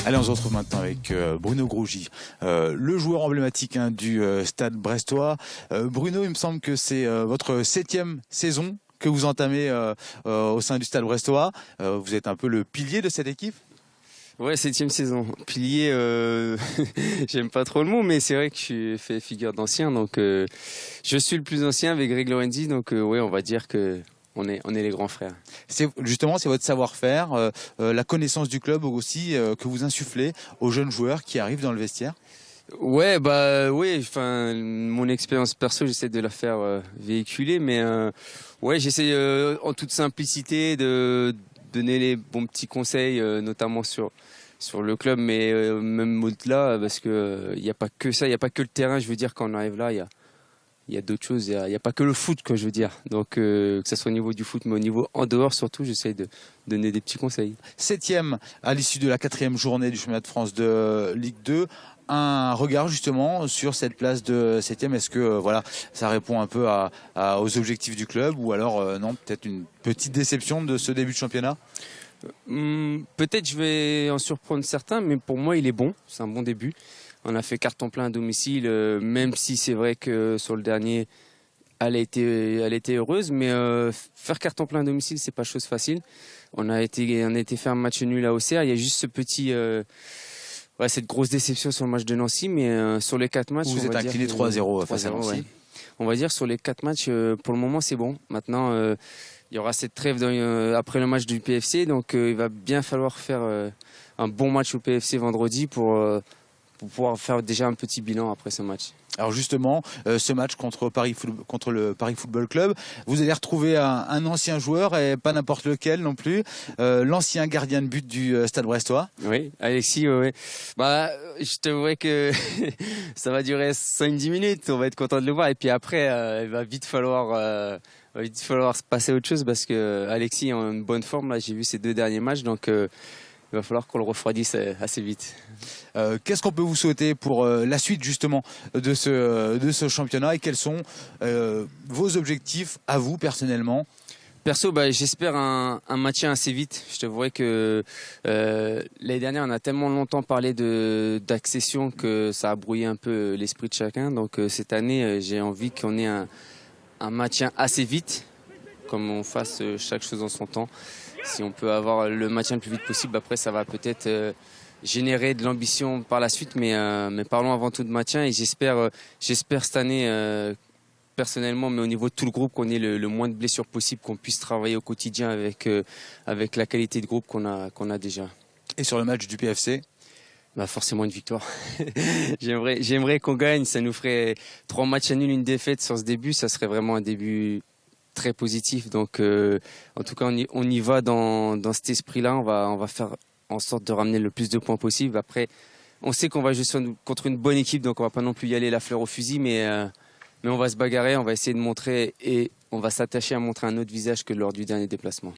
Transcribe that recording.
Allez, on se retrouve maintenant avec Bruno Grougy, le joueur emblématique du Stade brestois. Bruno, il me semble que c'est votre 7e saison que vous entamez au sein du Stade brestois. Vous êtes un peu le pilier de cette équipe. Ouais, 7e saison. Pilier, j'aime pas trop le mot, mais c'est vrai que je fais figure d'ancien. Donc, je suis le plus ancien avec Greg Lorenzi. Donc, ouais, on va dire que on est les grands frères. Justement, c'est votre savoir-faire, la connaissance du club aussi que vous insufflez aux jeunes joueurs qui arrivent dans le vestiaire. Ouais, bah, oui. Enfin, mon expérience perso, j'essaie de la faire véhiculer, mais ouais, j'essaie en toute simplicité de donner les bons petits conseils, notamment sur le club, mais même au-delà, parce que il y a pas que ça, il y a pas que le terrain. Je veux dire, quand on arrive là, il y a d'autres choses. Il y a pas que le foot, quoi, je veux dire. Donc, que ça soit au niveau du foot, mais au niveau en dehors surtout, j'essaie de donner des petits conseils. 7e à l'issue de la 4e journée du championnat de France de Ligue 2. Un regard justement sur cette place de 7e. Est-ce que voilà, ça répond un peu aux objectifs du club, ou alors non, peut-être une petite déception de ce début de championnat? Peut-être je vais en surprendre certains, mais pour moi il est bon. C'est un bon début. On a fait carton plein à domicile, même si c'est vrai que sur le dernier, elle a été heureuse, mais faire carton plein à domicile, c'est pas chose facile. On a été faire un match nul à Auxerre. Il y a juste ce petit cette grosse déception sur le match de Nancy, mais sur les 4 matchs... Vous êtes incliné 3-0 face à Nancy. Ouais. On va dire sur les 4 matchs, pour le moment c'est bon. Maintenant, il y aura cette trêve après le match du PFC, donc il va bien falloir faire un bon match au PFC vendredi pour pouvoir faire déjà un petit bilan après ce match. Alors justement, ce match contre le Paris Football Club, vous allez retrouver un ancien joueur, et pas n'importe lequel non plus, l'ancien gardien de but du Stade brestois. Oui, Alexis, ouais. Bah, je t'avouerai que ça va durer 5-10 minutes, on va être content de le voir, et puis après, il va vite falloir se passer à autre chose, parce que Alexis est en bonne forme, là, j'ai vu ses 2 derniers matchs, donc il va falloir qu'on le refroidisse assez vite. Qu'est-ce qu'on peut vous souhaiter pour la suite justement de ce championnat, et quels sont vos objectifs à vous personnellement? Perso, bah, j'espère un maintien assez vite. Je t'avouerai que l'année dernière, on a tellement longtemps parlé d'accession que ça a brouillé un peu l'esprit de chacun. Donc cette année, j'ai envie qu'on ait un maintien assez vite, comme on fasse chaque chose en son temps. Si on peut avoir le maintien le plus vite possible, après ça va peut-être générer de l'ambition par la suite, mais parlons avant tout de maintien, et j'espère cette année, personnellement, mais au niveau de tout le groupe, qu'on ait le moins de blessures possible, qu'on puisse travailler au quotidien avec la qualité de groupe qu'on a déjà. Et sur le match du PFC? Bah forcément une victoire. J'aimerais qu'on gagne, ça nous ferait 3 matchs à nul, une défaite sur ce début, ça serait vraiment un début très positif. Donc en tout cas on y va dans cet esprit-là. On va faire en sorte de ramener le plus de points possible. Après, on sait qu'on va jouer contre une bonne équipe, donc on va pas non plus y aller la fleur au fusil, mais on va se bagarrer, on va essayer de montrer, et on va s'attacher à montrer un autre visage que lors du dernier déplacement.